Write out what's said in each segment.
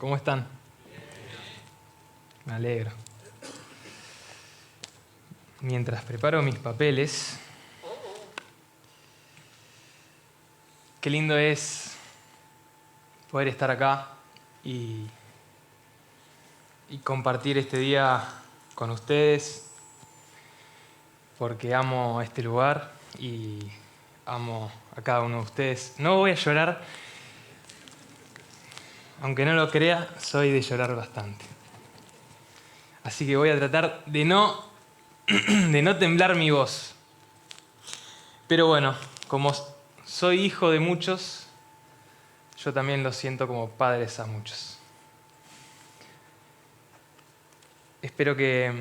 ¿Cómo están? Me alegro. Mientras preparo mis papeles, qué lindo es poder estar acá y compartir este día con ustedes, porque amo este lugar y amo a cada uno de ustedes. No voy a llorar, aunque no lo crea, soy de llorar bastante. Así que voy a tratar de no temblar mi voz. Pero bueno, como soy hijo de muchos, yo también lo siento como padres a muchos. Espero que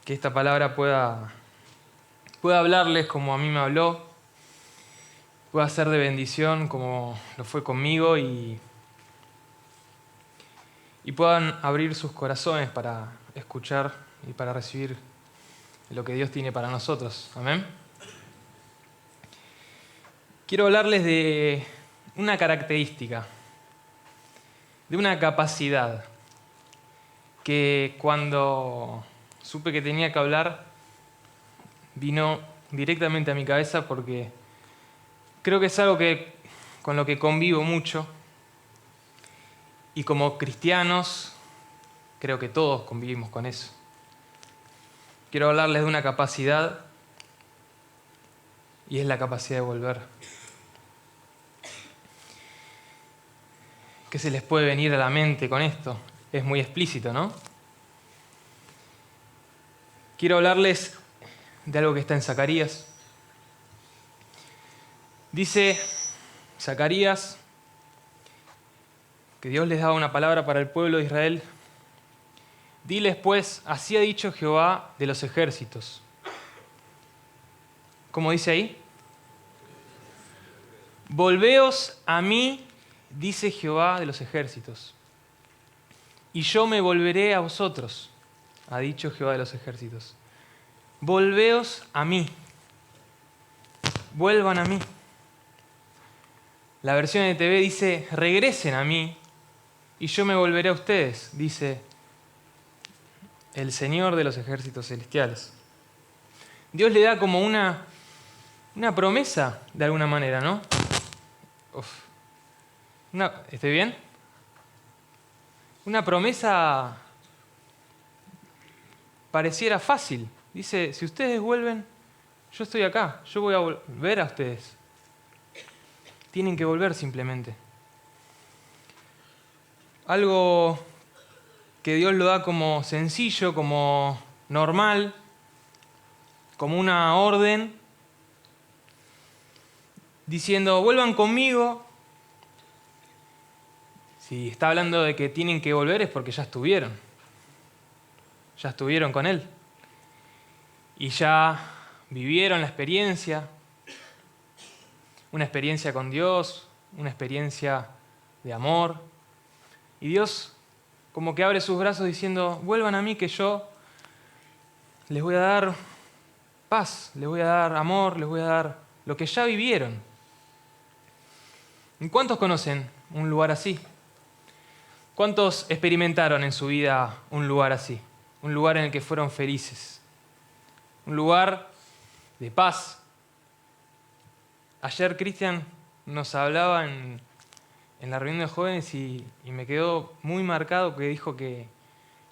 esta palabra pueda hablarles como a mí me habló, pueda ser de bendición como lo fue conmigo y puedan abrir sus corazones para escuchar y para recibir lo que Dios tiene para nosotros. Amén. Quiero hablarles de una característica, de una capacidad que cuando supe que tenía que hablar vino directamente a mi cabeza porque creo que es algo con lo que convivo mucho y como cristianos creo que todos convivimos con eso. Quiero hablarles de una capacidad y es la capacidad de volver. ¿Qué se les puede venir a la mente con esto? Es muy explícito, ¿no? Quiero hablarles de algo que está en Zacarías. Dice Zacarías que Dios les daba una palabra para el pueblo de Israel. Diles pues, así ha dicho Jehová de los ejércitos. ¿Cómo dice ahí? Volveos a mí, dice Jehová de los ejércitos, y yo me volveré a vosotros, ha dicho Jehová de los ejércitos. Volveos a mí, vuelvan a mí. La versión de TV dice, regresen a mí, y yo me volveré a ustedes, dice el Señor de los ejércitos celestiales. Dios le da como una promesa, de alguna manera, ¿no? ¿Estoy bien? Una promesa pareciera fácil. Dice, si ustedes vuelven, yo estoy acá, yo voy a volver a ustedes. Tienen que volver simplemente. Algo que Dios lo da como sencillo, como normal, como una orden, diciendo, vuelvan conmigo. Si está hablando de que tienen que volver es porque ya estuvieron con Él. Y ya vivieron la experiencia, una experiencia con Dios, una experiencia de amor. Y Dios como que abre sus brazos diciendo, vuelvan a mí que yo les voy a dar paz, les voy a dar amor, les voy a dar lo que ya vivieron. ¿Y cuántos conocen un lugar así? ¿Cuántos experimentaron en su vida un lugar así? Un lugar en el que fueron felices. Un lugar de paz. Ayer Cristian nos hablaba en la reunión de jóvenes y me quedó muy marcado que dijo que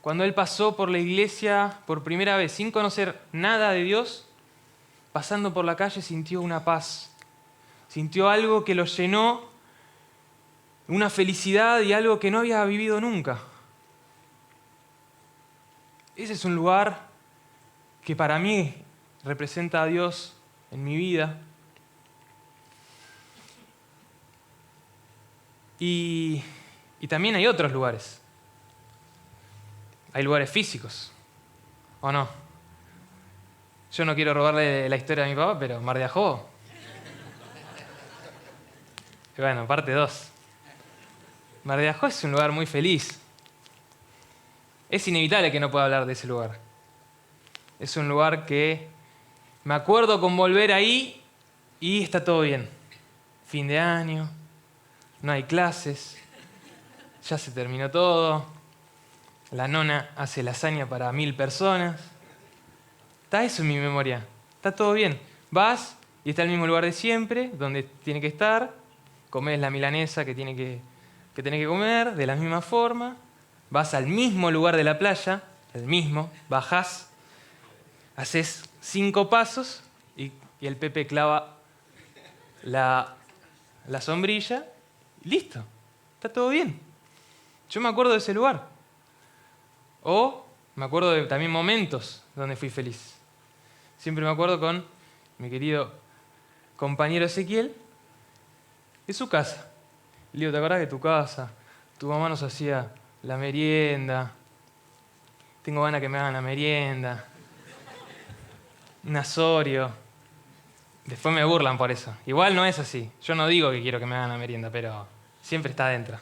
cuando él pasó por la iglesia por primera vez sin conocer nada de Dios, pasando por la calle sintió una paz. Sintió algo que lo llenó, una felicidad y algo que no había vivido nunca. Ese es un lugar que para mí representa a Dios en mi vida. Y también hay otros lugares. Hay lugares físicos, ¿o no? Yo no quiero robarle la historia a mi papá, pero Mar de Ajó. Y bueno, parte 2. Mar de Ajó es un lugar muy feliz. Es inevitable que no pueda hablar de ese lugar. Es un lugar que me acuerdo con volver ahí y está todo bien. Fin de año, no hay clases, ya se terminó todo. La nona hace lasaña para 1000 personas. Está eso en mi memoria. Está todo bien. Vas y está en el mismo lugar de siempre, donde tiene que estar. Comés la milanesa que tenés que comer, de la misma forma. Vas al mismo lugar de la playa, el mismo, bajás, haces 5 pasos y el Pepe clava la sombrilla. Y listo. Está todo bien. Yo me acuerdo de ese lugar. O me acuerdo de también momentos donde fui feliz. Siempre me acuerdo con mi querido compañero Ezequiel de su casa. Le digo, ¿te acordás de tu casa? Tu mamá nos hacía la merienda. Tengo ganas que me hagan la merienda. Un asorio. Después me burlan por eso. Igual no es así. Yo no digo que quiero que me hagan la merienda, pero siempre está adentro.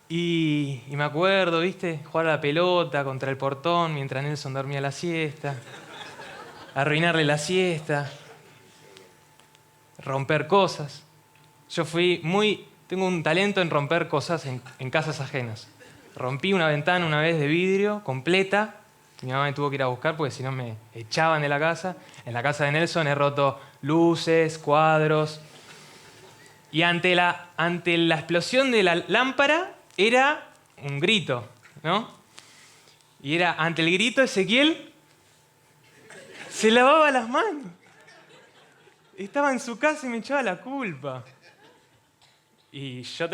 Y me acuerdo, ¿viste? Jugar a la pelota contra el portón mientras Nelson dormía la siesta. Arruinarle la siesta. Romper cosas. Tengo un talento en romper cosas en casas ajenas. Rompí una ventana una vez de vidrio completa. Mi mamá me tuvo que ir a buscar porque si no me echaban de la casa. En la casa de Nelson he roto luces, cuadros. Y ante la explosión de la lámpara era un grito, ¿no? Y era ante el grito Ezequiel se lavaba las manos. Estaba en su casa y me echaba la culpa. Y yo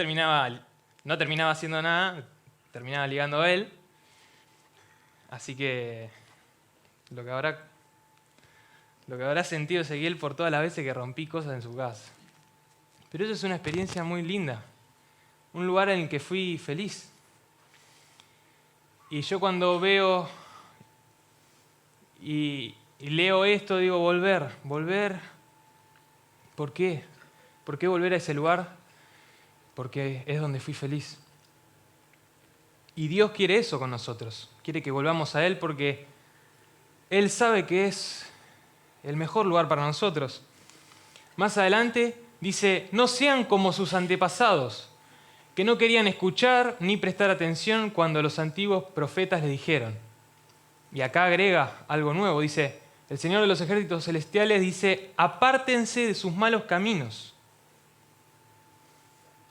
no terminaba haciendo nada, terminaba ligando a él. Así que lo que habrá sentido Ezequiel por todas las veces que rompí cosas en su casa. Pero eso es una experiencia muy linda. Un lugar en el que fui feliz. Y yo cuando veo y leo esto, digo, volver. ¿Por qué? ¿Por qué volver a ese lugar? Porque es donde fui feliz. Y Dios quiere eso con nosotros. Quiere que volvamos a Él porque Él sabe que es el mejor lugar para nosotros. Más adelante dice, no sean como sus antepasados, que no querían escuchar ni prestar atención cuando los antiguos profetas les dijeron. Y acá agrega algo nuevo, dice, el Señor de los ejércitos celestiales dice, apártense de sus malos caminos.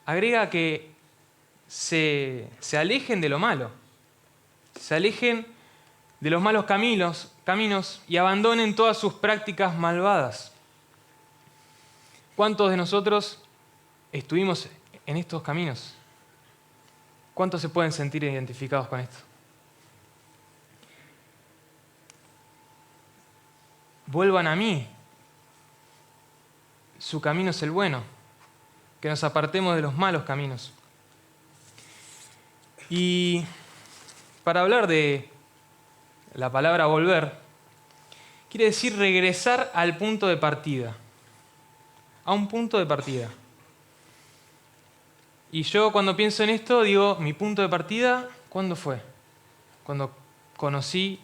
Agrega que se alejen de lo malo, se alejen de los malos caminos y abandonen todas sus prácticas malvadas. ¿Cuántos de nosotros estuvimos en estos caminos? ¿Cuántos se pueden sentir identificados con esto? Vuelvan a mí. Su camino es el bueno. Que nos apartemos de los malos caminos. Y para hablar de la palabra volver, quiere decir regresar al punto de partida. A un punto de partida. Y yo cuando pienso en esto digo, mi punto de partida, ¿cuándo fue? Cuando conocí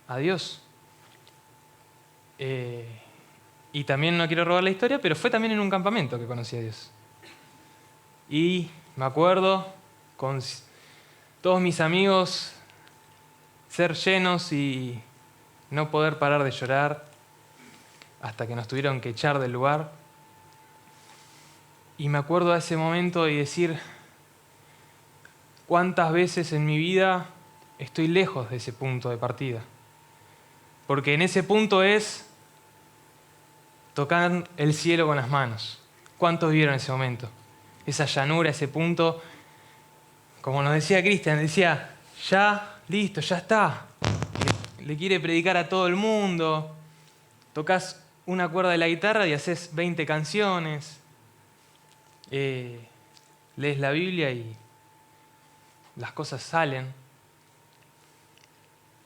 a Dios. Y también no quiero robar la historia, pero fue también en un campamento que conocí a Dios. Y me acuerdo con todos mis amigos ser llenos y no poder parar de llorar hasta que nos tuvieron que echar del lugar. Y me acuerdo de ese momento y decir, ¿cuántas veces en mi vida estoy lejos de ese punto de partida? Porque en ese punto es tocar el cielo con las manos. ¿Cuántos vieron ese momento? Esa llanura, ese punto, como nos decía Cristian, decía, ya, listo, ya está. Le quiere predicar a todo el mundo. Tocas una cuerda de la guitarra y haces 20 canciones. Lees la Biblia y las cosas salen.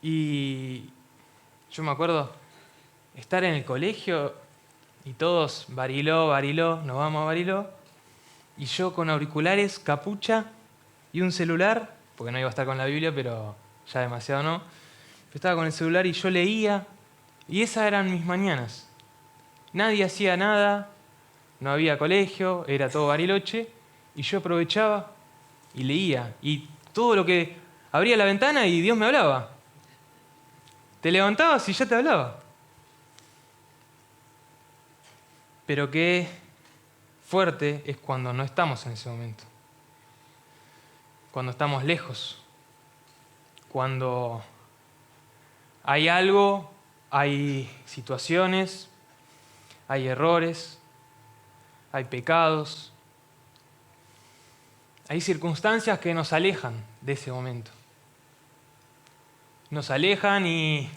Y yo me acuerdo estar en el colegio y todos, Bariló, nos vamos a Bariló. Y yo con auriculares, capucha y un celular, porque no iba a estar con la Biblia, pero ya demasiado no. Estaba con el celular y yo leía, y esas eran mis mañanas. Nadie hacía nada, no había colegio, era todo Bariloche, y yo aprovechaba y leía. Y todo lo que abría la ventana y Dios me hablaba. Te levantabas y ya te hablaba. Pero qué fuerte es cuando no estamos en ese momento. Cuando estamos lejos. Cuando hay algo, hay situaciones, hay errores, hay pecados, hay circunstancias que nos alejan de ese momento. Nos alejan y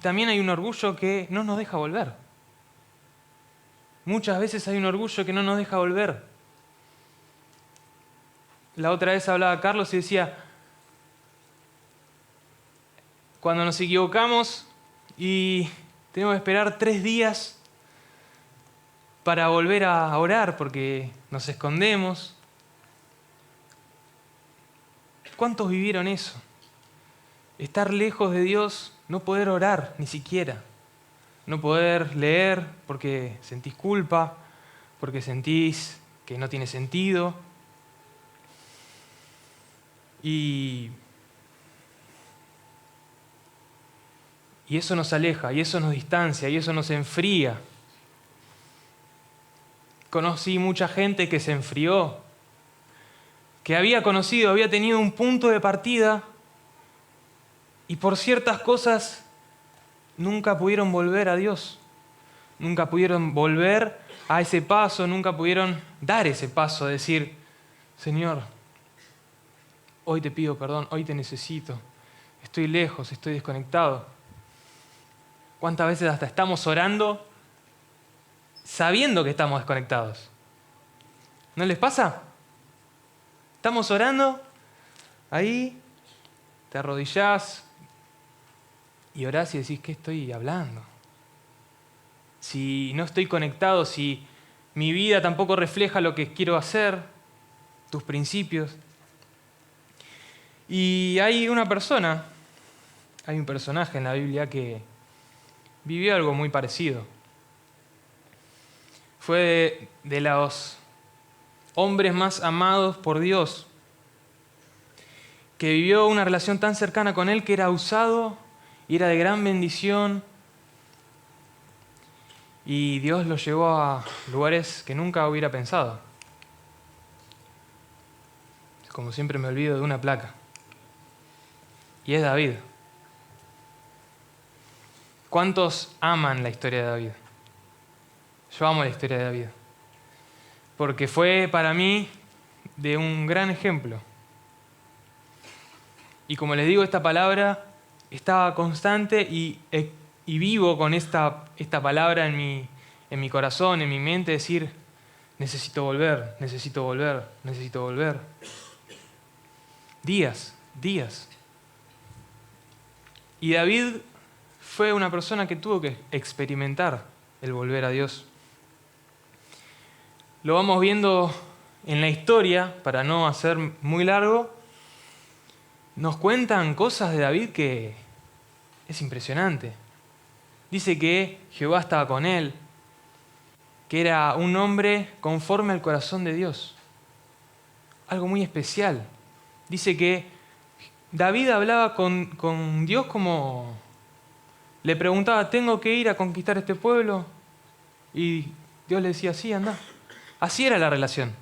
también hay un orgullo que no nos deja volver. Muchas veces hay un orgullo que no nos deja volver. La otra vez hablaba Carlos y decía, cuando nos equivocamos y tenemos que esperar 3 días para volver a orar porque nos escondemos. ¿Cuántos vivieron eso? Estar lejos de Dios, no poder orar ni siquiera. No poder leer porque sentís culpa, porque sentís que no tiene sentido. Y eso nos aleja, y eso nos distancia, y eso nos enfría. Conocí mucha gente que se enfrió, que había conocido, había tenido un punto de partida, y por ciertas cosas nunca pudieron volver a Dios. Nunca pudieron volver a ese paso, nunca pudieron dar ese paso, decir, Señor, hoy te pido perdón, hoy te necesito, estoy lejos, estoy desconectado. ¿Cuántas veces hasta estamos orando sabiendo que estamos desconectados? ¿No les pasa? Estamos orando, ahí te arrodillás y orás y decís, ¿qué estoy hablando? Si no estoy conectado, si mi vida tampoco refleja lo que quiero hacer, tus principios. Y hay un personaje en la Biblia que vivió algo muy parecido. Fue de los hombres más amados por Dios, que vivió una relación tan cercana con Él que era usado y era de gran bendición. Y Dios lo llevó a lugares que nunca hubiera pensado. Como siempre me olvido de una placa. Y es David. ¿Cuántos aman la historia de David? Yo amo la historia de David. Porque fue para mí de un gran ejemplo. Y como les digo, esta palabra estaba constante y vivo con esta palabra en mi corazón, en mi mente, decir, necesito volver, necesito volver, necesito volver. Días. Y David fue una persona que tuvo que experimentar el volver a Dios. Lo vamos viendo en la historia, para no hacer muy largo. Nos cuentan cosas de David que es impresionante. Dice que Jehová estaba con él, que era un hombre conforme al corazón de Dios. Algo muy especial. Dice que David hablaba con Dios como... Le preguntaba, ¿tengo que ir a conquistar este pueblo? Y Dios le decía, sí, anda. Así era la relación.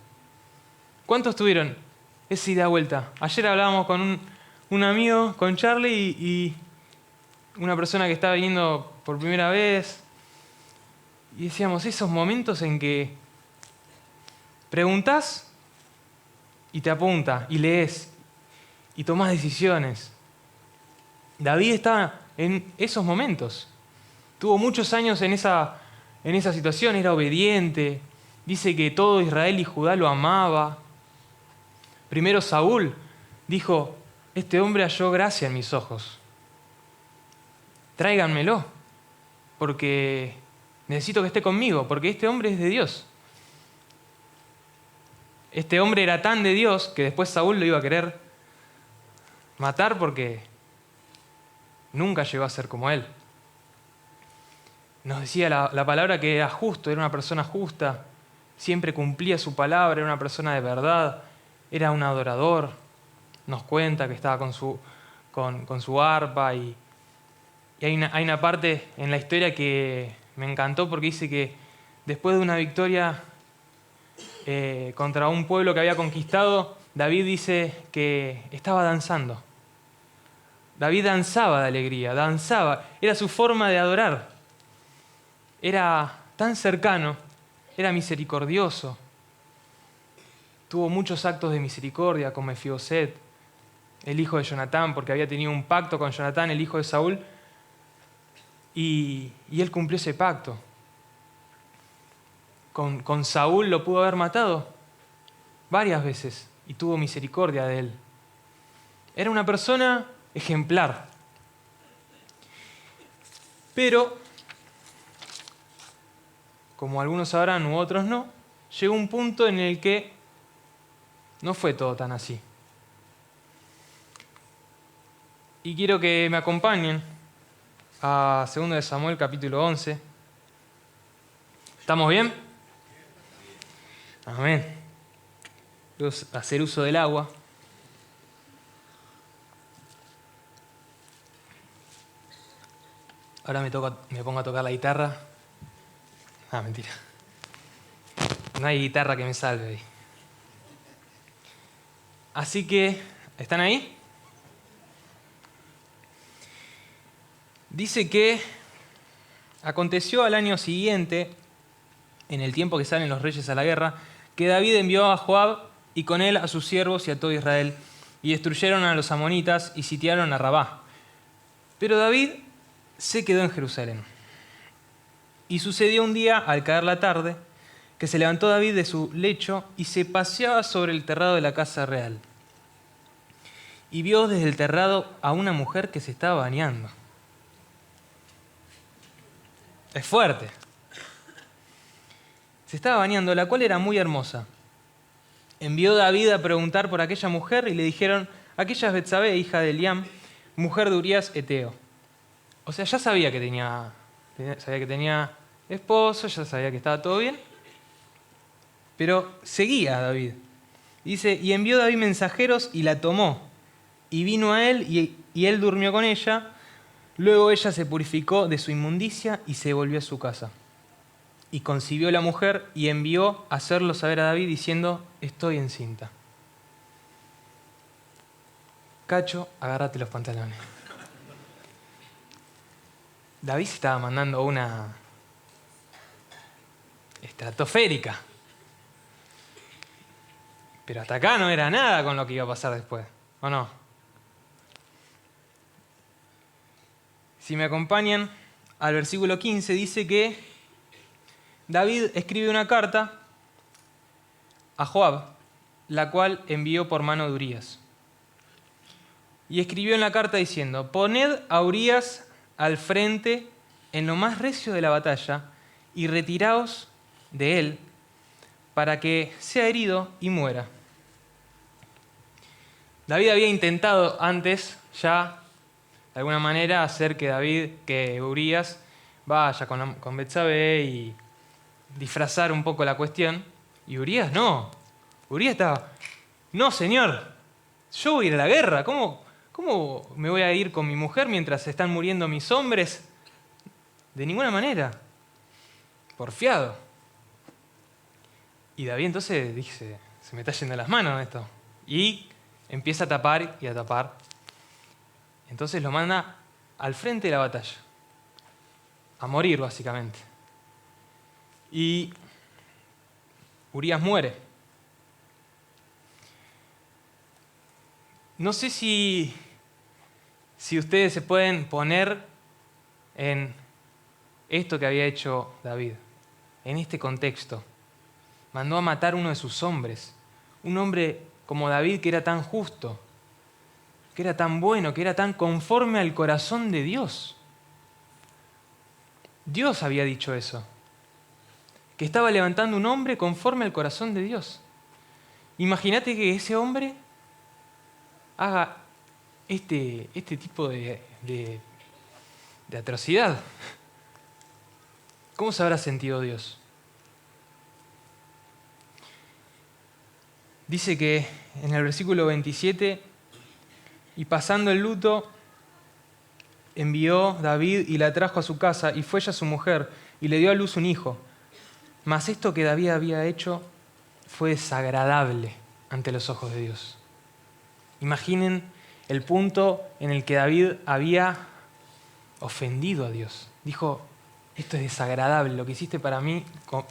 ¿Cuántos tuvieron esa ida vuelta? Ayer hablábamos con un amigo, con Charlie, y una persona que estaba viniendo por primera vez. Y decíamos, esos momentos en que preguntás y te apunta, y lees, y tomás decisiones. David estaba en esos momentos. Tuvo muchos años en esa situación, era obediente. Dice que todo Israel y Judá lo amaba. Primero Saúl dijo, este hombre halló gracia en mis ojos. Tráiganmelo, porque necesito que esté conmigo, porque este hombre es de Dios. Este hombre era tan de Dios que después Saúl lo iba a querer matar porque nunca llegó a ser como él. Nos decía la palabra que era justo, era una persona justa, siempre cumplía su palabra, era una persona de verdad, era un adorador. Nos cuenta que estaba con su arpa y hay una parte en la historia que me encantó porque dice que después de una victoria contra un pueblo que había conquistado, David dice que estaba danzando. David danzaba de alegría, danzaba. Era su forma de adorar. Era tan cercano, era misericordioso. Tuvo muchos actos de misericordia con Mefiboset, el hijo de Jonatán, porque había tenido un pacto con Jonatán, el hijo de Saúl, y él cumplió ese pacto. Con Saúl lo pudo haber matado varias veces y tuvo misericordia de él. Era una persona ejemplar. Pero, como algunos sabrán u otros no, llegó un punto en el que no fue todo tan así. Y quiero que me acompañen a 2 de Samuel capítulo 11. ¿Estamos bien? Amén. Vamos a hacer uso del agua. Ahora me pongo a tocar la guitarra. Mentira. No hay guitarra que me salve ahí. Así que, ¿están ahí? Dice que aconteció al año siguiente, en el tiempo que salen los reyes a la guerra, que David envió a Joab y con él a sus siervos y a todo Israel, y destruyeron a los amonitas y sitiaron a Rabá. Pero David se quedó en Jerusalén. Y sucedió un día, al caer la tarde, que se levantó David de su lecho y se paseaba sobre el terrado de la casa real. Y vio desde el terrado a una mujer que se estaba bañando. Es fuerte. Se estaba bañando, la cual era muy hermosa. Envió David a preguntar por aquella mujer y le dijeron: aquella es Betsabé, hija de Eliam, mujer de Urías eteo. O sea, ya sabía que tenía esposo, ya sabía que estaba todo bien, pero seguía a David. Dice, y envió David mensajeros y la tomó, y vino a él y él durmió con ella. Luego ella se purificó de su inmundicia y se volvió a su casa. Y concibió la mujer y envió a hacerlo saber a David diciendo: estoy encinta. Cacho, agárrate los pantalones. David se estaba mandando una estratosférica. Pero hasta acá no era nada con lo que iba a pasar después, ¿o no? Si me acompañan al versículo 15, dice que David escribe una carta a Joab, la cual envió por mano de Urías. Y escribió en la carta diciendo: poned a Urías al frente en lo más recio de la batalla y retiraos de él para que sea herido y muera. David había intentado antes ya de alguna manera hacer que Urías vaya con Betsabé y disfrazar un poco la cuestión. Y Urías no. Urías estaba: no, señor, yo voy a ir a la guerra. ¿Cómo me voy a ir con mi mujer mientras están muriendo mis hombres? De ninguna manera. Porfiado. Y David entonces dice: se me está yendo las manos esto. Y empieza a tapar y a tapar. Entonces lo manda al frente de la batalla. A morir, básicamente. Y Urías muere. No sé si ustedes se pueden poner en esto que había hecho David, en este contexto. Mandó a matar uno de sus hombres. Un hombre como David, que era tan justo, que era tan bueno, que era tan conforme al corazón de Dios. Dios había dicho eso, que estaba levantando un hombre conforme al corazón de Dios. Imagínate que ese hombre haga este tipo de atrocidad. ¿Cómo se habrá sentido Dios? dice que en el versículo 27, y pasando el luto, envió David y la trajo a su casa, y fue ella su mujer, y le dio a luz un hijo. Mas esto que David había hecho fue desagradable ante los ojos de Dios. Imaginen el punto en el que David había ofendido a Dios. Dijo, esto es desagradable, lo que hiciste para mí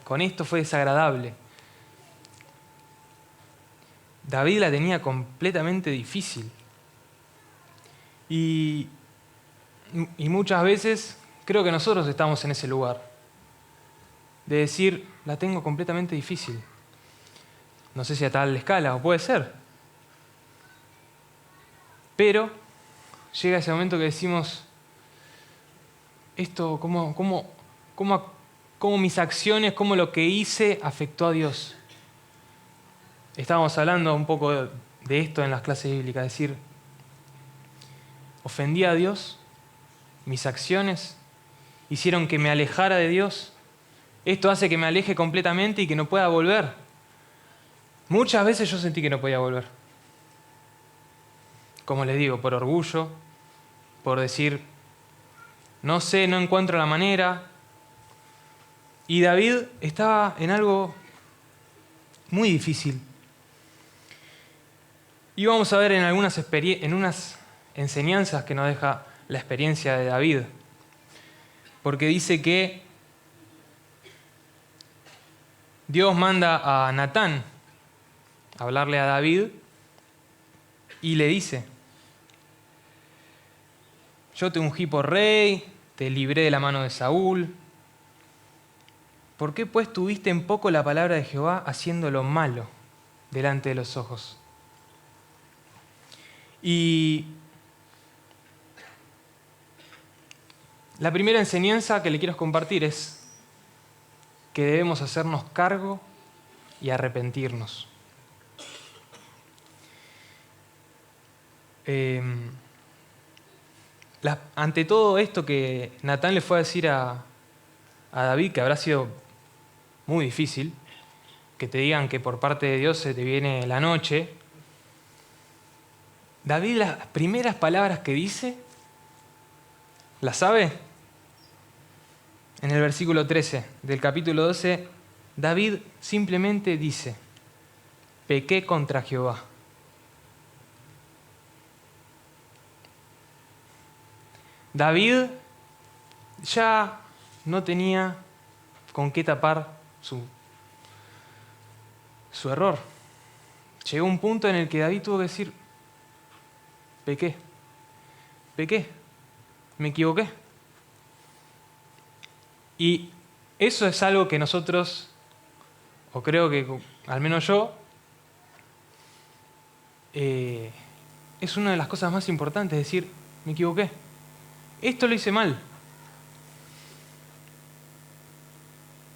con esto fue desagradable. David la tenía completamente difícil. Y muchas veces creo que nosotros estamos en ese lugar, de decir, la tengo completamente difícil. No sé si a tal escala, o puede ser. Pero llega ese momento que decimos, esto, cómo mis acciones, cómo lo que hice afectó a Dios. Estábamos hablando un poco de esto en las clases bíblicas, es decir, ofendí a Dios, mis acciones hicieron que me alejara de Dios. Esto hace que me aleje completamente y que no pueda volver. Muchas veces yo sentí que no podía volver. Como les digo, por orgullo, por decir, no sé, no encuentro la manera. Y David estaba en algo muy difícil. Y vamos a ver en unas enseñanzas que nos deja la experiencia de David. Porque dice que Dios manda a Natán a hablarle a David y le dice, yo te ungí por rey, te libré de la mano de Saúl. ¿Por qué pues tuviste en poco la palabra de Jehová haciendo lo malo delante de los ojos? Y la primera enseñanza que le quiero compartir es que debemos hacernos cargo y arrepentirnos. Ante todo esto que Natán le fue a decir a David, que habrá sido muy difícil, que te digan que por parte de Dios se te viene la noche, David las primeras palabras que dice, ¿las sabe? En el versículo 13 del capítulo 12, David simplemente dice, pequé contra Jehová. David ya no tenía con qué tapar su error. Llegó un punto en el que David tuvo que decir, pequé, me equivoqué. Y eso es algo que nosotros, o creo que al menos yo, es una de las cosas más importantes, decir, me equivoqué. Esto lo hice mal.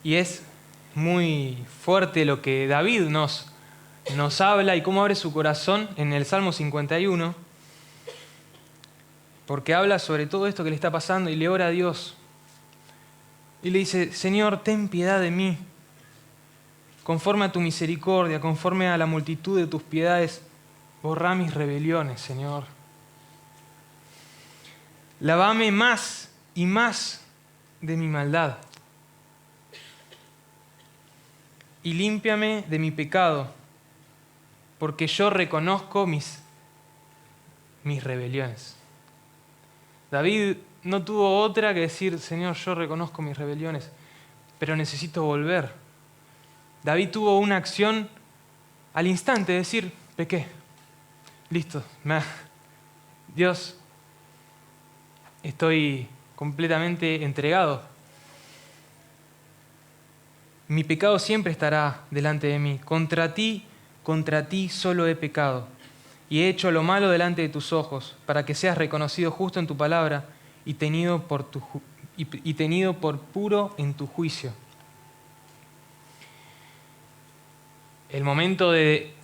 Y es muy fuerte lo que David nos habla y cómo abre su corazón en el Salmo 51, porque habla sobre todo esto que le está pasando y le ora a Dios. Y le dice, Señor, ten piedad de mí, conforme a tu misericordia, conforme a la multitud de tus piedades, borra mis rebeliones, Señor. Lávame más y más de mi maldad. Y límpiame de mi pecado, porque yo reconozco mis rebeliones. David no tuvo otra que decir, Señor, yo reconozco mis rebeliones, pero necesito volver. David tuvo una acción al instante, decir, pequé. Listo, Dios, estoy completamente entregado. Mi pecado siempre estará delante de mí. Contra ti solo he pecado, y he hecho lo malo delante de tus ojos, para que seas reconocido justo en tu palabra y tenido por puro en tu juicio. El momento de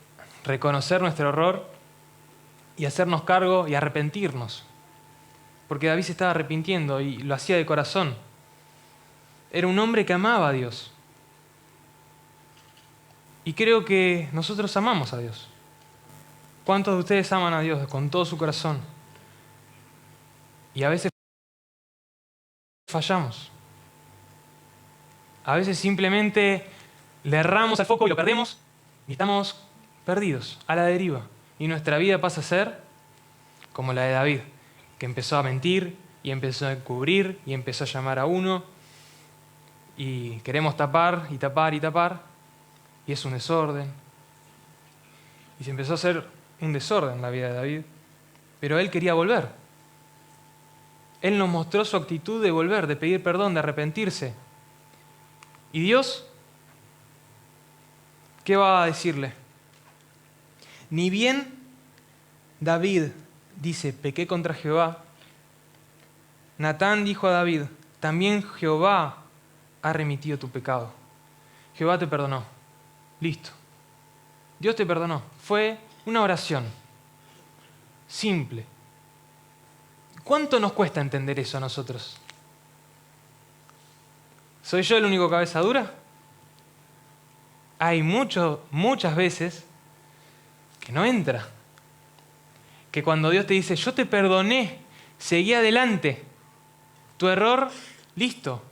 reconocer nuestro error y hacernos cargo y arrepentirnos. Porque David se estaba arrepintiendo y lo hacía de corazón. Era un hombre que amaba a Dios. Y creo que nosotros amamos a Dios. ¿Cuántos de ustedes aman a Dios con todo su corazón? Y a veces fallamos. A veces simplemente le erramos al foco y lo perdemos y estamos perdidos, a la deriva. Y nuestra vida pasa a ser como la de David, que empezó a mentir y empezó a encubrir y empezó a llamar a uno y queremos tapar y tapar y tapar y es un desorden. Y se empezó a hacer un desorden en la vida de David, pero él quería volver. Él nos mostró su actitud de volver, de pedir perdón, de arrepentirse. ¿Y Dios qué va a decirle? Ni bien David dice, pequé contra Jehová, Natán dijo a David, también Jehová ha remitido tu pecado. Jehová te perdonó. Listo. Dios te perdonó. Fue una oración simple. ¿Cuánto nos cuesta entender eso a nosotros? ¿Soy yo el único cabeza dura? Hay muchas veces que no entra. Que cuando Dios te dice, yo te perdoné, seguí adelante. Tu error, listo.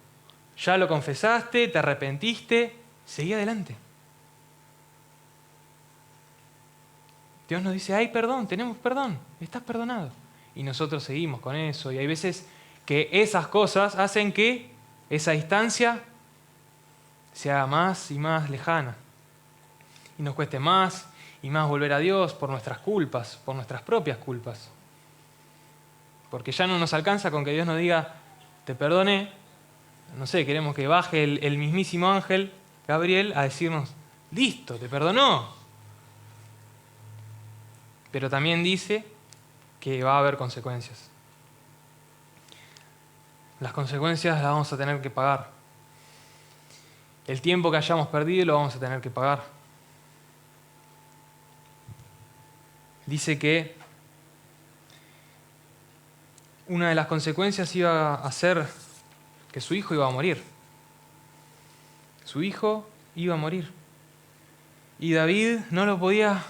Ya lo confesaste, te arrepentiste, seguí adelante. Dios nos dice, hay perdón, tenemos perdón, estás perdonado. Y nosotros seguimos con eso. Y hay veces que esas cosas hacen que esa distancia se haga más y más lejana. Y nos cueste más y más volver a Dios por nuestras culpas, por nuestras propias culpas. Porque ya no nos alcanza con que Dios nos diga, te perdoné. No sé, queremos que baje el mismísimo ángel, Gabriel, a decirnos, listo, te perdonó. Pero también dice que va a haber consecuencias. Las consecuencias las vamos a tener que pagar. El tiempo que hayamos perdido lo vamos a tener que pagar. Dice que una de las consecuencias iba a ser que su hijo iba a morir. Su hijo iba a morir. Y David no lo podía.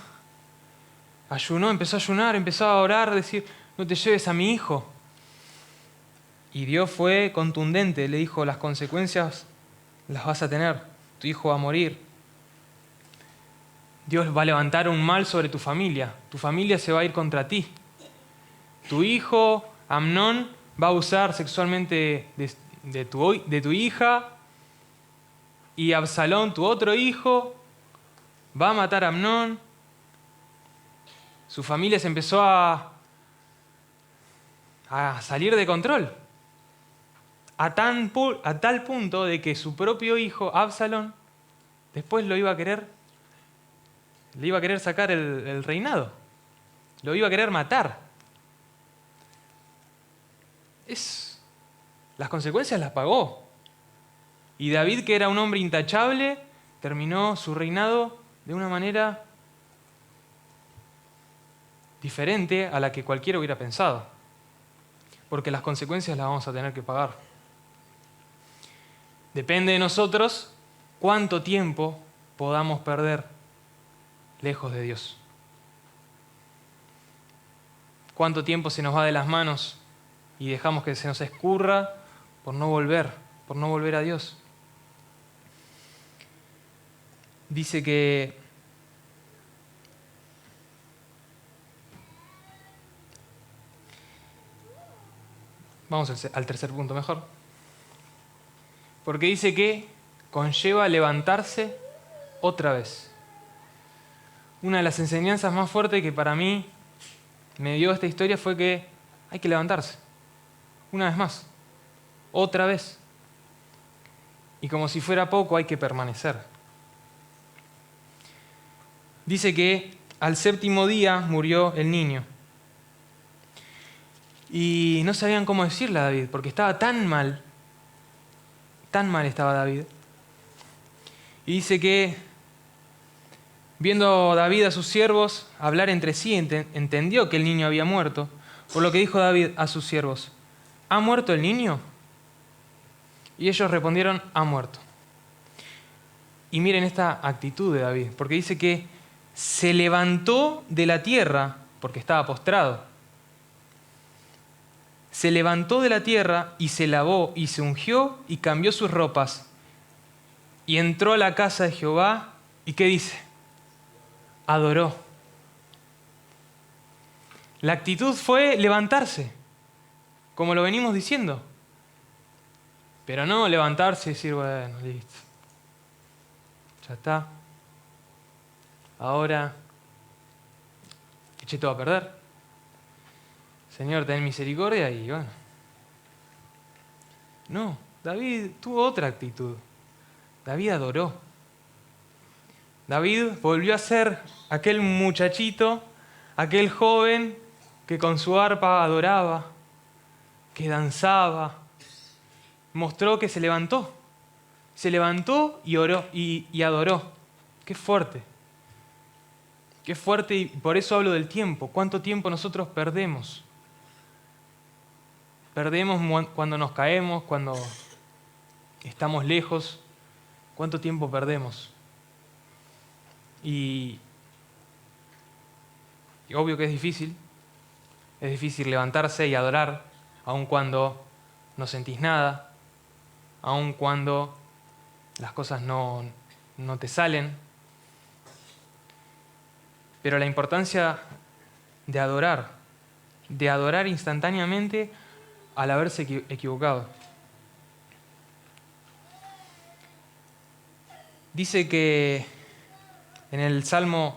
Ayunó, empezó a ayunar, empezó a orar, decir, no te lleves a mi hijo. Y Dios fue contundente, le dijo, las consecuencias las vas a tener, tu hijo va a morir. Dios va a levantar un mal sobre tu familia se va a ir contra ti. Tu hijo, Amnón, va a abusar sexualmente de tu hija, y Absalón, tu otro hijo, va a matar a Amnón. Su familia se empezó a salir de control. A tal punto de que su propio hijo, Absalón, después le iba a querer sacar el reinado. Lo iba a querer matar. Las consecuencias las pagó. Y David, que era un hombre intachable, terminó su reinado de una manera diferente a la que cualquiera hubiera pensado. Porque las consecuencias las vamos a tener que pagar. Depende de nosotros cuánto tiempo podamos perder lejos de Dios. Cuánto tiempo se nos va de las manos y dejamos que se nos escurra por no volver a Dios. Dice que vamos al tercer punto mejor. Porque dice que conlleva levantarse otra vez. Una de las enseñanzas más fuertes que para mí me dio esta historia fue que hay que levantarse. Una vez más. Otra vez. Y como si fuera poco, hay que permanecer. Dice que al séptimo día murió el niño. Y no sabían cómo decirle a David, porque estaba tan mal estaba David. Y dice que, viendo David a sus siervos hablar entre sí, entendió que el niño había muerto, por lo que dijo David a sus siervos, ¿ha muerto el niño? Y ellos respondieron, ha muerto. Y miren esta actitud de David, porque dice que se levantó de la tierra, porque estaba postrado. Se levantó de la tierra y se lavó y se ungió y cambió sus ropas. Y entró a la casa de Jehová. ¿Y qué dice? Adoró. La actitud fue levantarse, como lo venimos diciendo. Pero no levantarse y decir, bueno, listo. Ya está. Ahora eché todo a perder. Señor, ten misericordia y bueno. No, David tuvo otra actitud. David adoró. David volvió a ser aquel muchachito, aquel joven que con su arpa adoraba, que danzaba. Mostró que se levantó. Se levantó y oró y adoró. Qué fuerte. Qué fuerte, y por eso hablo del tiempo. ¿Cuánto tiempo nosotros perdemos? Perdemos cuando nos caemos, cuando estamos lejos. ¿Cuánto tiempo perdemos? Y obvio que es difícil. Es difícil levantarse y adorar, aun cuando no sentís nada, aun cuando las cosas no te salen. Pero la importancia de adorar instantáneamente al haberse equivocado. Dice que en el Salmo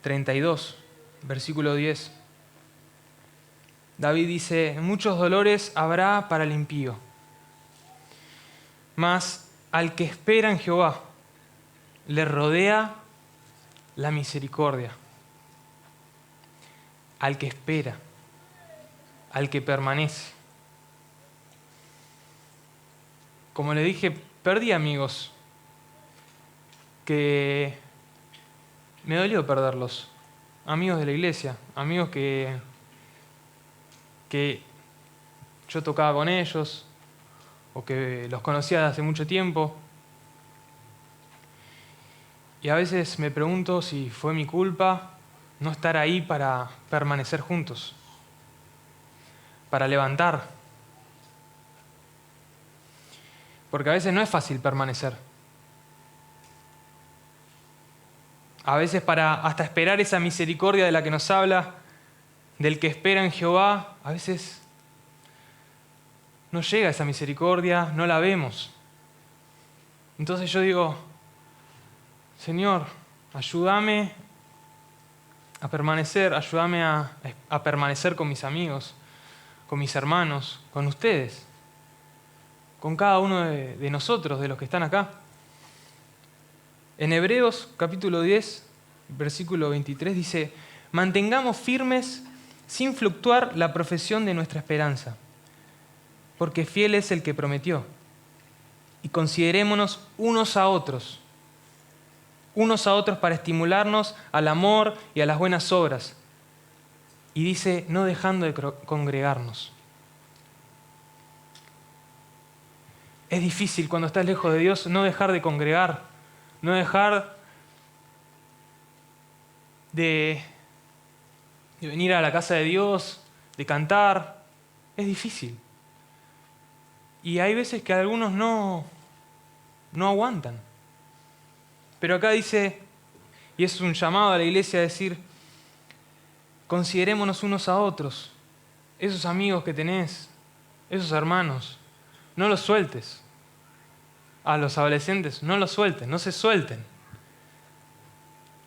32, versículo 10, David dice, muchos dolores habrá para el impío, mas al que espera en Jehová le rodea la misericordia. Al que espera, al que permanece. Como le dije, perdí amigos que me dolió perderlos. Amigos de la iglesia, amigos que yo tocaba con ellos o que los conocía desde hace mucho tiempo. Y a veces me pregunto si fue mi culpa no estar ahí para permanecer juntos, para levantar. Porque a veces no es fácil permanecer. A veces para hasta esperar esa misericordia de la que nos habla, del que espera en Jehová, a veces no llega esa misericordia, no la vemos. Entonces yo digo, Señor, ayúdame a permanecer, ayúdame a permanecer con mis amigos, con mis hermanos, con ustedes, con cada uno de nosotros, de los que están acá. En Hebreos capítulo 10, versículo 23 dice, mantengamos firmes sin fluctuar la profesión de nuestra esperanza, porque fiel es el que prometió. Y considerémonos unos a otros para estimularnos al amor y a las buenas obras. Y dice, no dejando de congregarnos. Es difícil cuando estás lejos de Dios no dejar de congregar, no dejar de venir a la casa de Dios, de cantar. Es difícil. Y hay veces que algunos no aguantan. Pero acá dice, y es un llamado a la iglesia a decir, considerémonos unos a otros, esos amigos que tenés, esos hermanos, no los sueltes. A los adolescentes, no los suelten, no se suelten.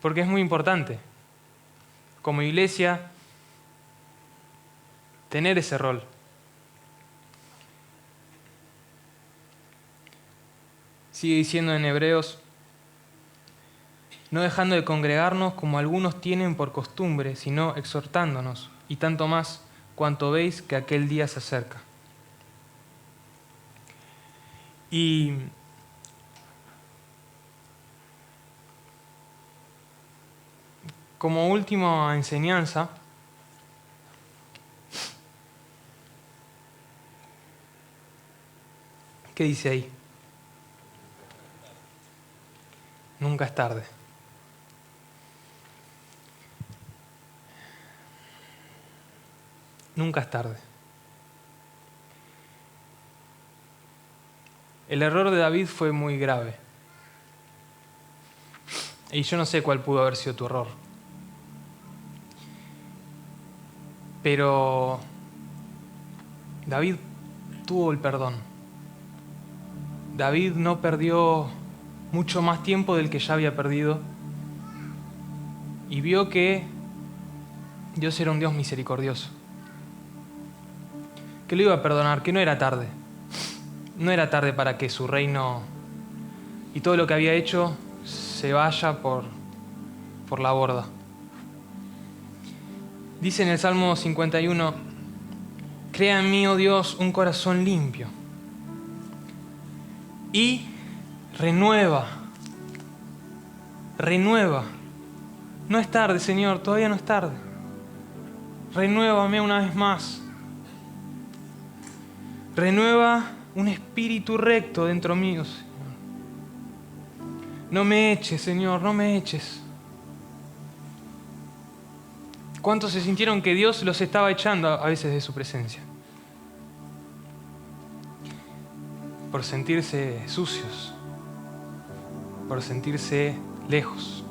Porque es muy importante, como iglesia, tener ese rol. Sigue diciendo en Hebreos, no dejando de congregarnos como algunos tienen por costumbre, sino exhortándonos, y tanto más cuanto veis que aquel día se acerca. Y como última enseñanza, ¿qué dice ahí? nunca es tarde. Nunca es tarde. El error de David fue muy grave. Y yo no sé cuál pudo haber sido tu error. Pero David tuvo el perdón. David no perdió mucho más tiempo del que ya había perdido. Y vio que Dios era un Dios misericordioso. Que lo iba a perdonar, que no era tarde. No era tarde para que su reino y todo lo que había hecho se vaya por la borda. Dice en el Salmo 51, crea en mí, oh Dios, un corazón limpio y renueva. No es tarde, Señor, todavía no es tarde. Renuévame una vez más. Renueva un espíritu recto dentro mío, Señor. No me eches, Señor, no me eches. ¿Cuántos se sintieron que Dios los estaba echando a veces de su presencia? Por sentirse sucios, por sentirse lejos.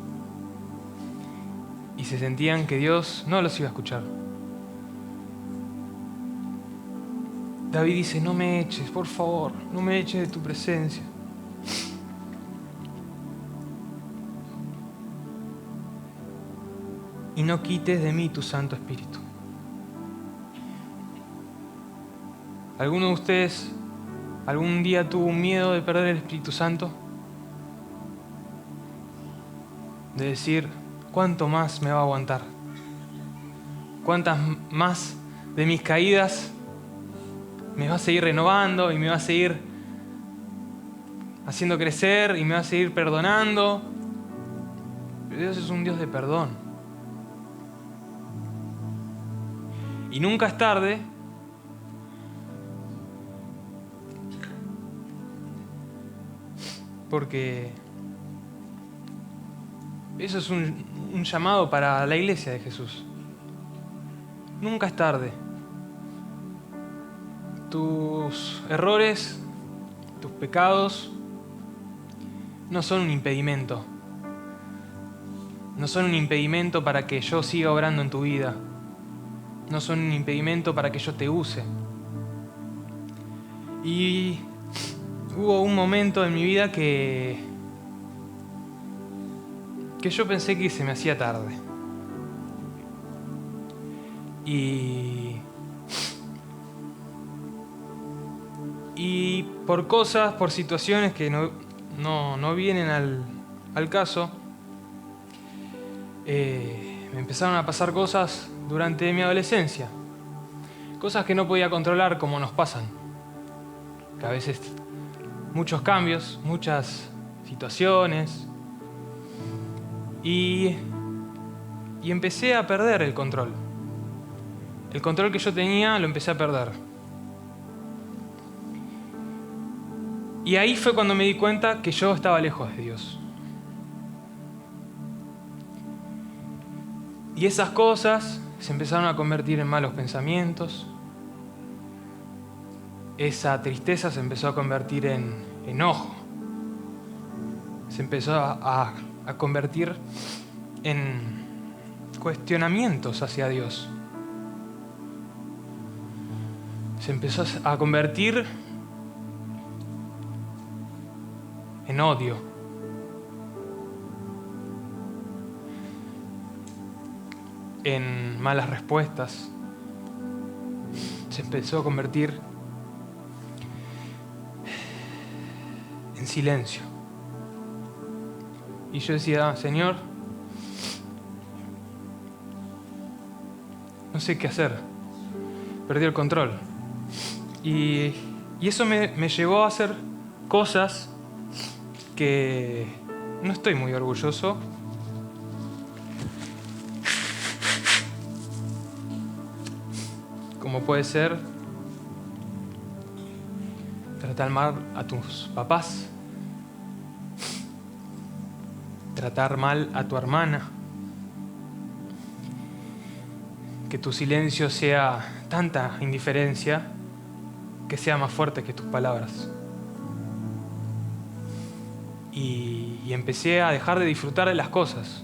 Y se sentían que Dios no los iba a escuchar. David dice, no me eches, por favor, no me eches de tu presencia. Y no quites de mí tu Santo Espíritu. ¿Alguno de ustedes algún día tuvo un miedo de perder el Espíritu Santo? De decir, ¿cuánto más me va a aguantar? ¿Cuántas más de mis caídas me va a seguir renovando y me va a seguir haciendo crecer y me va a seguir perdonando? Pero Dios es un Dios de perdón. Y nunca es tarde porque eso es un llamado para la iglesia de Jesús. Nunca es tarde. Tus errores, tus pecados no son un impedimento. No son un impedimento para que yo siga obrando en tu vida. No son un impedimento para que yo te use. Y hubo un momento en mi vida que yo pensé que se me hacía tarde. Y por cosas, por situaciones que no vienen al caso, me empezaron a pasar cosas durante mi adolescencia. Cosas que no podía controlar, como nos pasan. Que a veces muchos cambios, muchas situaciones. Y empecé a perder el control. El control que yo tenía lo empecé a perder. Y ahí fue cuando me di cuenta que yo estaba lejos de Dios. Y esas cosas se empezaron a convertir en malos pensamientos. Esa tristeza se empezó a convertir en enojo. Se empezó a convertir en cuestionamientos hacia Dios. Se empezó a convertir en odio. En malas respuestas. Se empezó a convertir en silencio. Y yo decía, Señor, no sé qué hacer. Perdí el control. Y eso me llevó a hacer cosas que no estoy muy orgulloso. Como puede ser tratar mal a tus papás, tratar mal a tu hermana, que tu silencio sea tanta indiferencia que sea más fuerte que tus palabras. Y empecé a dejar de disfrutar de las cosas.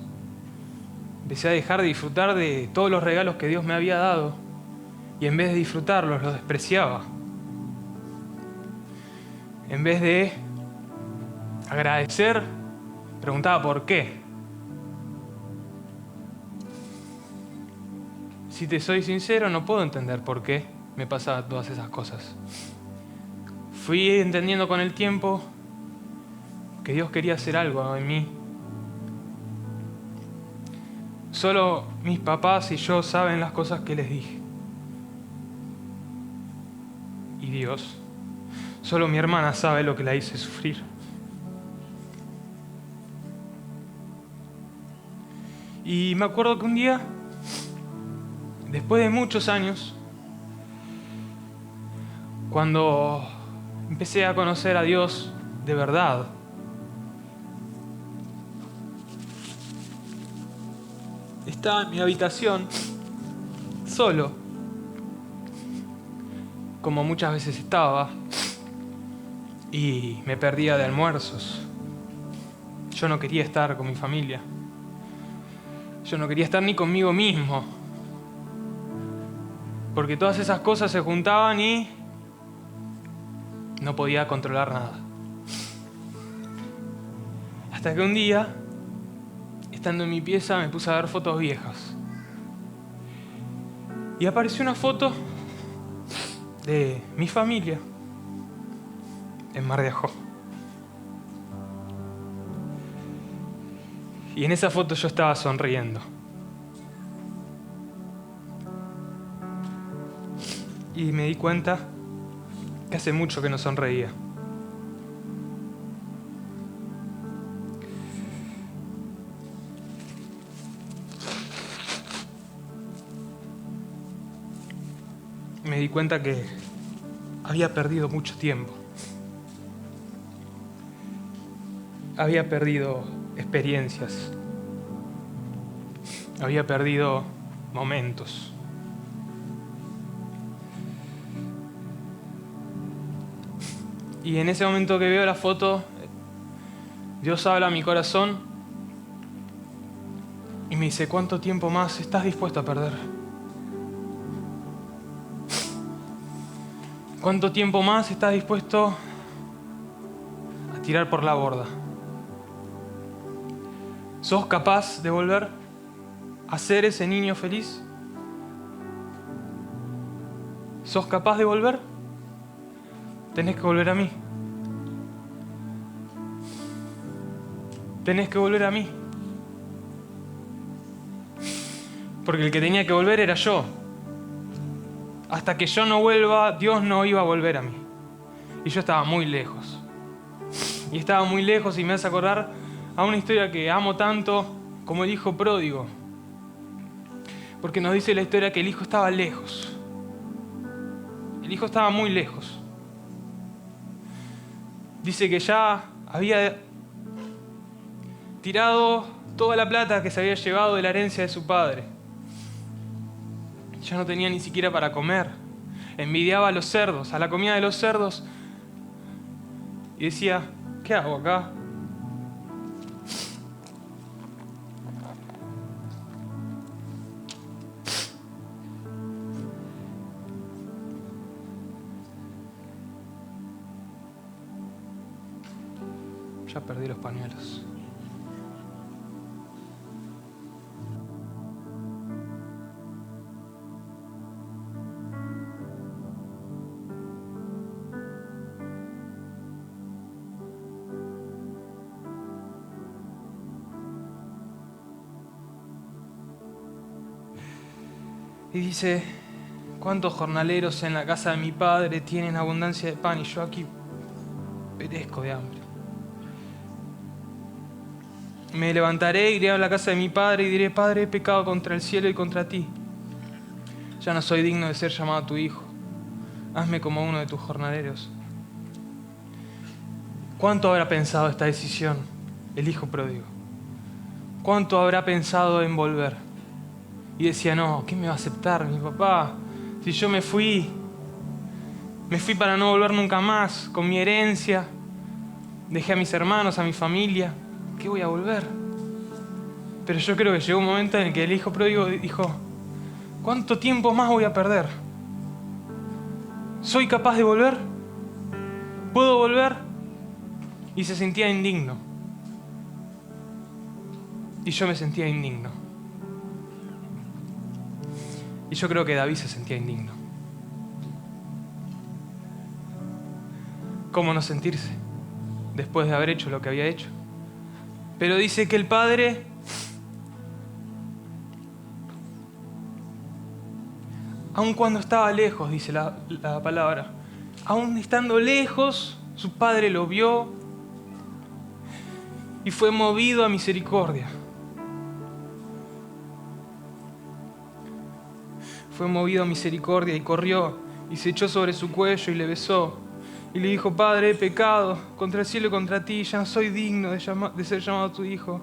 Empecé a dejar de disfrutar de todos los regalos que Dios me había dado, y en vez de disfrutarlos, los despreciaba. En vez de agradecer, preguntaba por qué. Si te soy sincero, no puedo entender por qué me pasaban todas esas cosas. Fui entendiendo con el tiempo que Dios quería hacer algo en mí. Solo mis papás y yo saben las cosas que les dije. Y Dios, solo mi hermana sabe lo que la hice sufrir. Y me acuerdo que un día, después de muchos años, cuando empecé a conocer a Dios de verdad, estaba en mi habitación, solo, como muchas veces estaba, y me perdía de almuerzos. Yo no quería estar con mi familia. Yo no quería estar ni conmigo mismo. Porque todas esas cosas se juntaban y no podía controlar nada. Hasta que un día, estando en mi pieza, me puse a ver fotos viejas. Y apareció una foto de mi familia en Mar de Ajó. Y en esa foto yo estaba sonriendo. Y me di cuenta que hace mucho que no sonreía. Me di cuenta que había perdido mucho tiempo. Había perdido experiencias. Había perdido momentos. Y en ese momento que veo la foto, Dios habla a mi corazón y me dice: ¿cuánto tiempo más estás dispuesto a perder? ¿Cuánto tiempo más estás dispuesto a tirar por la borda? ¿Sos capaz de volver a ser ese niño feliz? ¿Sos capaz de volver? Tenés que volver a mí. Tenés que volver a mí. Porque el que tenía que volver era yo. Hasta que yo no vuelva, Dios no iba a volver a mí. Y yo estaba muy lejos. Y estaba muy lejos y me hace acordar a una historia que amo tanto como el hijo pródigo. Porque nos dice la historia que el hijo estaba lejos. El hijo estaba muy lejos. Dice que ya había tirado toda la plata que se había llevado de la herencia de su padre. Ya no tenía ni siquiera para comer. Envidiaba a los cerdos, a la comida de los cerdos. Y decía: ¿qué hago acá? Ya perdí los pañuelos. Y dice: ¿cuántos jornaleros en la casa de mi padre tienen abundancia de pan y yo aquí perezco de hambre? Me levantaré, iré a la casa de mi padre y diré: Padre, he pecado contra el cielo y contra ti. Ya no soy digno de ser llamado tu hijo. Hazme como uno de tus jornaleros. ¿Cuánto habrá pensado esta decisión el hijo pródigo? ¿cuánto habrá pensado en volver? Y decía, no, ¿qué me va a aceptar mi papá? Si yo me fui para no volver nunca más, con mi herencia, dejé a mis hermanos, a mi familia, ¿qué voy a volver? Pero yo creo que llegó un momento en el que el hijo pródigo dijo, ¿cuánto tiempo más voy a perder? ¿Soy capaz de volver? ¿Puedo volver? Y se sentía indigno. Y yo me sentía indigno. Y yo creo que David se sentía indigno. ¿Cómo no sentirse después de haber hecho lo que había hecho? Pero dice que el padre aun cuando estaba lejos, dice la palabra, aun estando lejos, su padre lo vio y fue movido a misericordia. Fue movido a misericordia y corrió y se echó sobre su cuello y le besó. Y le dijo, Padre, he pecado contra el cielo y contra ti, ya no soy digno de ser llamado tu hijo.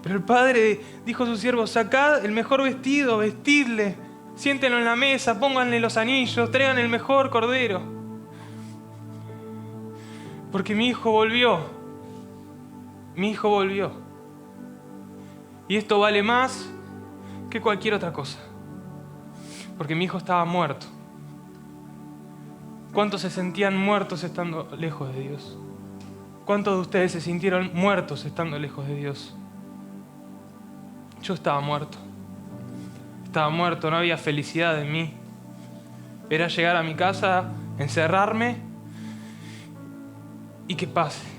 Pero el padre dijo a sus siervos, sacad el mejor vestido, vestidle, siéntenlo en la mesa, pónganle los anillos, traigan el mejor cordero. Porque mi hijo volvió. Mi hijo volvió. Y esto vale más que cualquier otra cosa. Porque mi hijo estaba muerto. ¿Cuántos se sentían muertos estando lejos de Dios? ¿Cuántos de ustedes se sintieron muertos estando lejos de Dios? Yo estaba muerto. Estaba muerto, no había felicidad en mí. Era llegar a mi casa, encerrarme y que pase.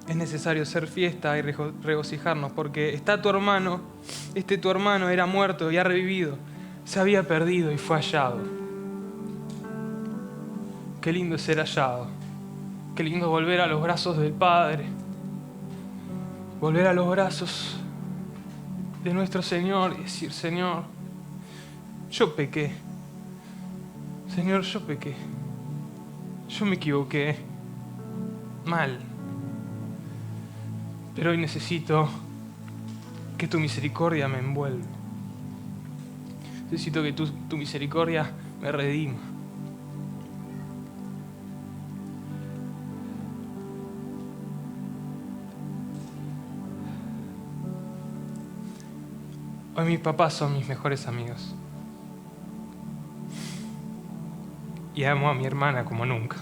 Es necesario hacer fiesta y regocijarnos porque está tu hermano, tu hermano era muerto y ha revivido, se había perdido y fue hallado. Qué lindo es ser hallado, qué lindo volver a los brazos del Padre, volver a los brazos de nuestro Señor y decir, Señor, yo pequé, Señor, yo pequé, yo me equivoqué, mal. Pero hoy necesito que tu misericordia me envuelva. Necesito que tu misericordia me redima. Hoy mis papás son mis mejores amigos. Y amo a mi hermana como nunca.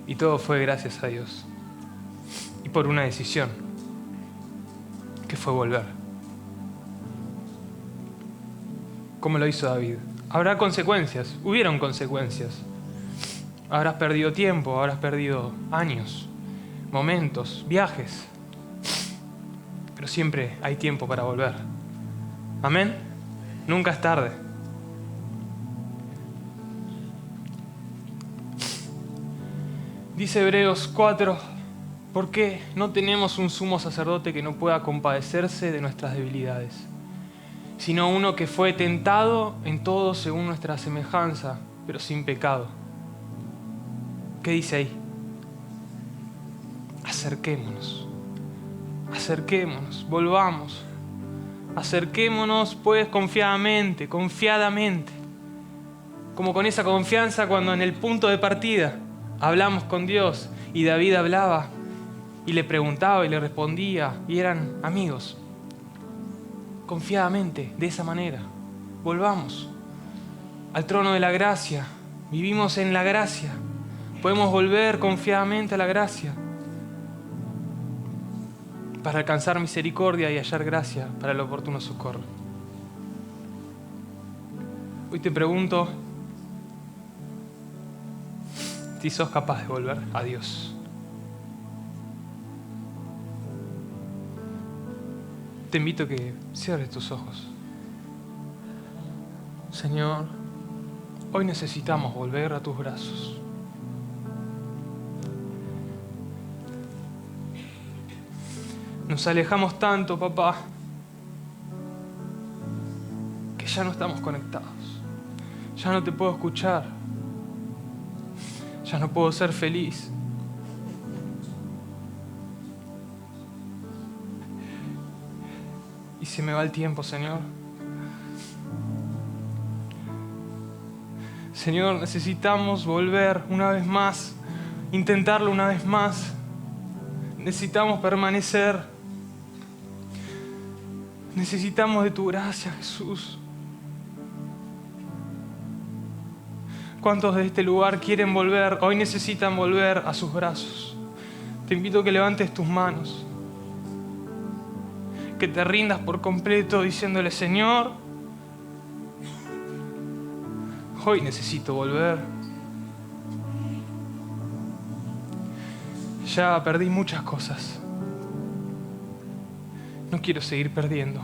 Y todo fue gracias a Dios. Y por una decisión, que fue volver. Como lo hizo David. Habrá consecuencias, hubieron consecuencias. Habrás perdido tiempo, habrás perdido años, momentos, viajes. Pero siempre hay tiempo para volver. ¿Amén? Nunca es tarde. Dice Hebreos 4, ¿por qué no tenemos un sumo sacerdote que no pueda compadecerse de nuestras debilidades, sino uno que fue tentado en todo según nuestra semejanza, pero sin pecado? ¿Qué dice ahí? Acerquémonos, volvamos. Acerquémonos pues confiadamente, como con esa confianza cuando en el punto de partida hablamos con Dios y David hablaba y le preguntaba y le respondía y eran amigos. Confiadamente, de esa manera, volvamos al trono de la gracia. Vivimos en la gracia. Podemos volver confiadamente a la gracia para alcanzar misericordia y hallar gracia para el oportuno socorro. Hoy te pregunto si sos capaz de volver a Dios. Te invito a que cierres tus ojos. Señor, hoy necesitamos volver a tus brazos. Nos alejamos tanto, papá. que ya no estamos conectados. Ya no te puedo escuchar. Ya no puedo ser feliz. Y se me va el tiempo, Señor. Señor, necesitamos volver una vez más, intentarlo una vez más. Necesitamos permanecer. Necesitamos de tu gracia, Jesús. ¿Cuántos de este lugar quieren volver? Hoy necesitan volver a sus brazos. Te invito a que levantes tus manos. Que te rindas por completo diciéndole: Señor, hoy necesito volver. Ya perdí muchas cosas. No quiero seguir perdiendo.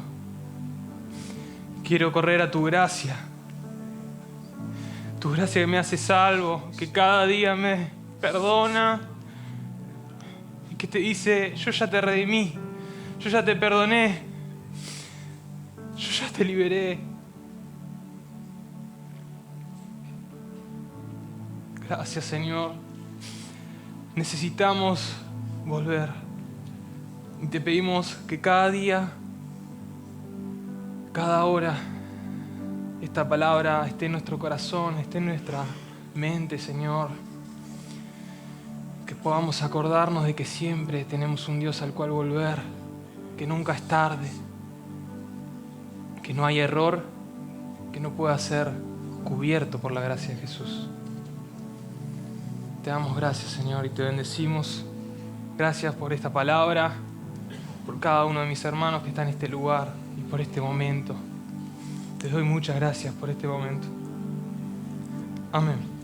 Quiero correr a tu gracia. Tu gracia que me hace salvo, que cada día me perdona y que te dice: yo ya te redimí, yo ya te perdoné, yo ya te liberé. Gracias, Señor. Necesitamos volver. Y te pedimos que cada día, cada hora, esta palabra esté en nuestro corazón, esté en nuestra mente, Señor. Que podamos acordarnos de que siempre tenemos un Dios al cual volver, que nunca es tarde, que no hay error que no pueda ser cubierto por la gracia de Jesús. Te damos gracias, Señor, y te bendecimos. Gracias por esta palabra, por cada uno de mis hermanos que está en este lugar y por este momento. Te doy muchas gracias por este momento. Amén.